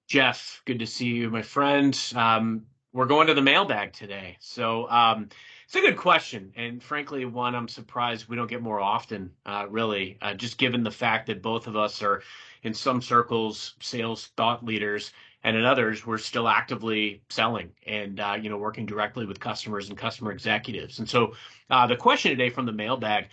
Jeff, good to see you, my friend. We're going to the mailbag today. It's a good question. And frankly, one I'm surprised we don't get more often, really, just given the fact that both of us are, in some circles, sales thought leaders, and in others, we're still actively selling and, working directly with customers and customer executives. The question today from the mailbag: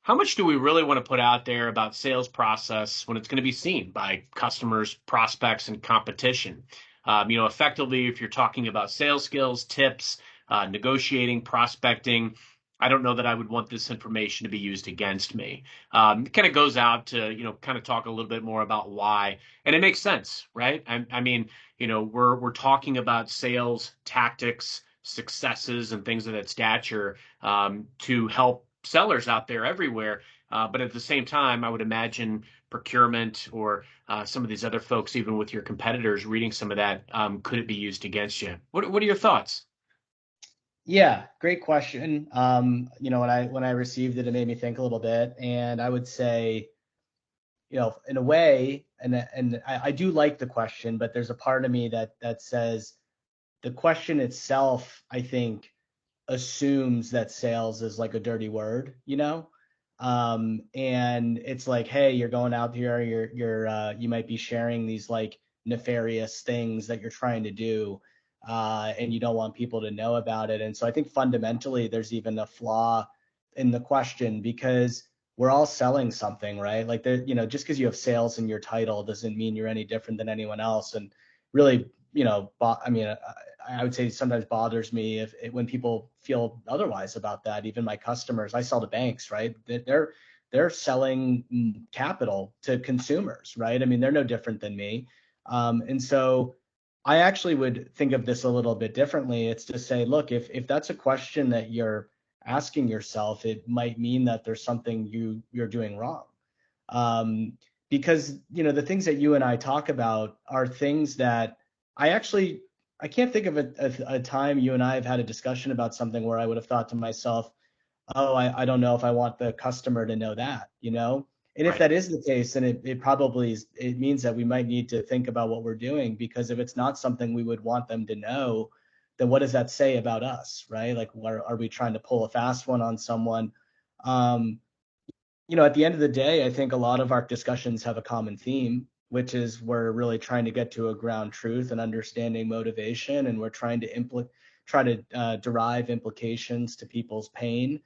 how much do we really want to put out there about sales process when it's going to be seen by customers, prospects, and competition? Effectively, if you're talking about sales skills, tips, negotiating, prospecting, I don't know that I would want this information to be used against me. It kind of goes out to, kind of talk a little bit more about why, and it makes sense, right? We're talking about sales tactics, successes, and things of that stature to help sellers out there everywhere. But at the same time, I would imagine procurement or some of these other folks, even with your competitors, reading some of that, could it be used against you? What are your thoughts? Yeah, great question. When I received it, it made me think a little bit, and I would say, in a way, and I do like the question, but there's a part of me that says the question itself, I think, assumes that sales is like a dirty word, and it's like, hey, you're going out here, you might be sharing these like nefarious things that you're trying to do, and you don't want people to know about it. And so I think fundamentally there's even a flaw in the question, because we're all selling something, right? Like, just because you have sales in your title doesn't mean you're any different than anyone else. And really, I would say sometimes bothers me when people feel otherwise about that. Even my customers, I sell to banks, right? They're selling capital to consumers, right? I mean, they're no different than me. And so I actually would think of this a little bit differently. It's to say, look, if that's a question that you're asking yourself, it might mean that there's something you're doing wrong. Um, because the things that you and I talk about are things that I can't think of a time you and I have had a discussion about something where I would have thought to myself, oh, I don't know if I want the customer to know that. And if Right. that is the case, then it means that we might need to think about what we're doing, because if it's not something we would want them to know, then what does that say about us, right? Like, are we trying to pull a fast one on someone? Um, at the end of the day, I think a lot of our discussions have a common theme, which is we're really trying to get to a ground truth and understanding motivation, and we're trying to derive implications to people's pain.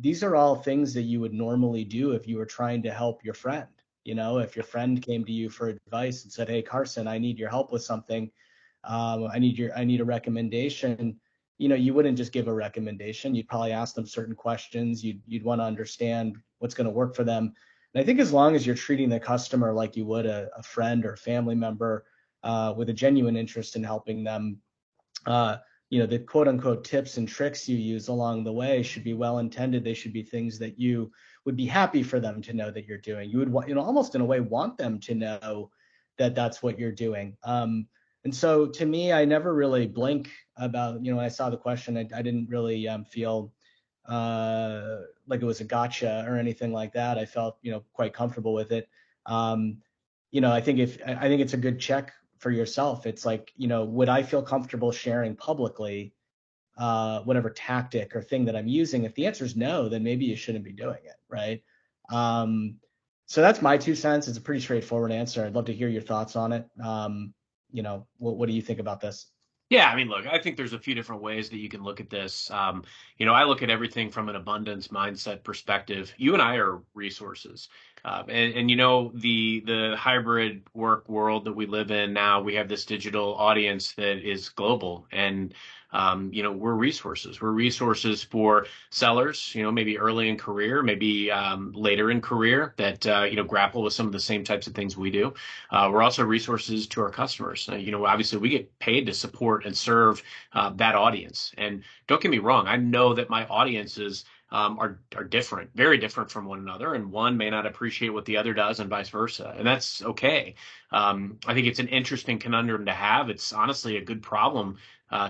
These are all things that you would normally do if you were trying to help your friend. If your friend came to you for advice and said, "Hey, Carson, I need your help with something. I need a recommendation." You wouldn't just give a recommendation. You'd probably ask them certain questions. You'd want to understand what's going to work for them. And I think as long as you're treating the customer like you would a friend or a family member, with a genuine interest in helping them, the quote unquote tips and tricks you use along the way should be well intended. They should be things that you would be happy for them to know that you're doing. You would, almost in a way, want them to know that that's what you're doing. And so to me, I never really blink about, when I saw the question, I didn't really feel like it was a gotcha or anything like that. I felt, quite comfortable with it. I think it's a good check for yourself. It's like, would I feel comfortable sharing publicly whatever tactic or thing that I'm using? If the answer is no, then maybe you shouldn't be doing it, right? So that's my 2 cents. It's a pretty straightforward answer. I'd love to hear your thoughts on it. What do you think about this? Yeah, look, I think there's a few different ways that you can look at this. I look at everything from an abundance mindset perspective. You and I are resources. The hybrid work world that we live in now, we have this digital audience that is global. And we're resources. We're resources for sellers, maybe early in career, maybe later in career that, grapple with some of the same types of things we do. We're also resources to our customers. Obviously we get paid to support and serve that audience. And don't get me wrong, I know that my audiences are different, very different from one another, and one may not appreciate what the other does, and vice versa, and that's okay. I think it's an interesting conundrum to have. It's honestly a good problem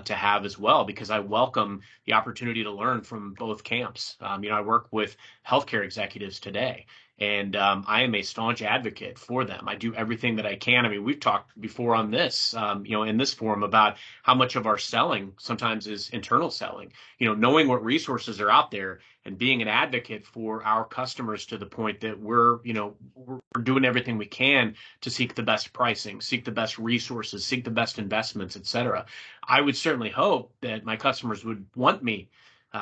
to have as well, because I welcome the opportunity to learn from both camps. I work with healthcare executives today, and I am a staunch advocate for them. I do everything that I can. I mean, we've talked before on this, in this forum about how much of our selling sometimes is internal selling, knowing what resources are out there and being an advocate for our customers to the point that we're doing everything we can to seek the best pricing, seek the best resources, seek the best investments, et cetera. I would certainly hope that my customers would want me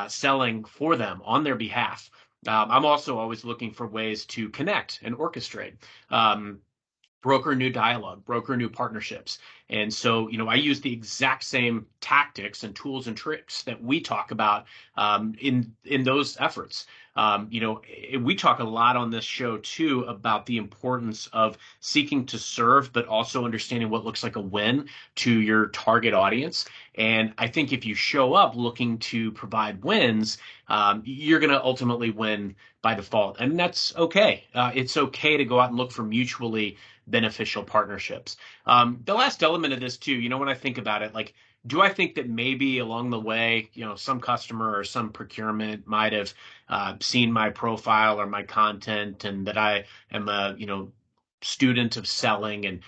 selling for them on their behalf. I'm also always looking for ways to connect and orchestrate. Broker new dialogue, broker new partnerships. And so, I use the exact same tactics and tools and tricks that we talk about in those efforts. We talk a lot on this show too about the importance of seeking to serve, but also understanding what looks like a win to your target audience. And I think if you show up looking to provide wins, you're going to ultimately win by default. And that's okay. It's okay to go out and look for mutually beneficial partnerships. The last element of this too, when I think about it, like, do I think that maybe along the way, some customer or some procurement might have seen my profile or my content, and that I am a, student of selling, and,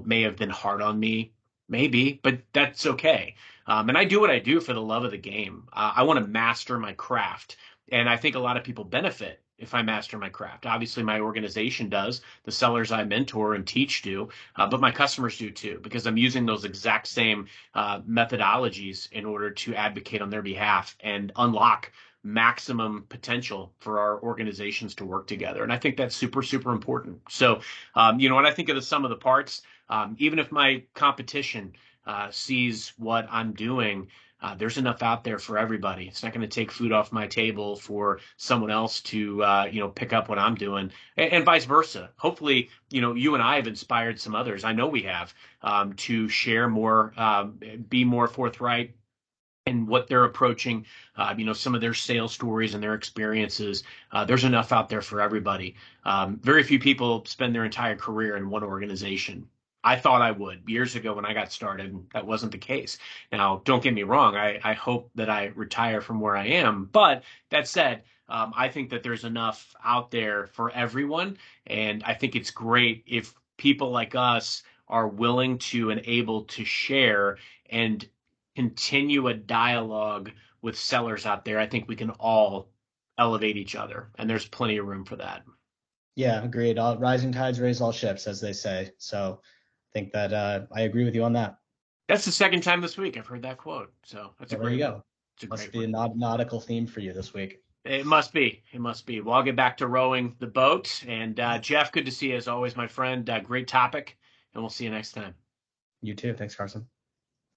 may have been hard on me? Maybe, but that's okay. And I do what I do for the love of the game. I want to master my craft. And I think a lot of people benefit if I master my craft. Obviously, my organization does, the sellers I mentor and teach do, but my customers do too, because I'm using those exact same methodologies in order to advocate on their behalf and unlock maximum potential for our organizations to work together. And I think that's super, super important. So, when I think of the sum of the parts, even if my competition sees what I'm doing, there's enough out there for everybody. It's not going to take food off my table for someone else to, pick up what I'm doing, and vice versa. Hopefully, you and I have inspired some others. I know we have, to share more, be more forthright in what they're approaching, some of their sales stories and their experiences. There's enough out there for everybody. Very few people spend their entire career in one organization. I thought I would years ago when I got started. That wasn't the case. Now, don't get me wrong. I hope that I retire from where I am. But that said, I think that there's enough out there for everyone. And I think it's great if people like us are willing to and able to share and continue a dialogue with sellers out there. I think we can all elevate each other, and there's plenty of room for that. Yeah, agreed. All rising tides raise all ships, as they say. So I think that I agree with you on that. That's the second time this week I've heard that quote. So that's Well, a there you great one. go. It's a Must great be a one. nautical theme for you this week. It must be. It must be. Well, I'll get back to rowing the boat. And Jeff, good to see you as always, my friend. Great topic, and we'll see you next time. You too. Thanks, Carson.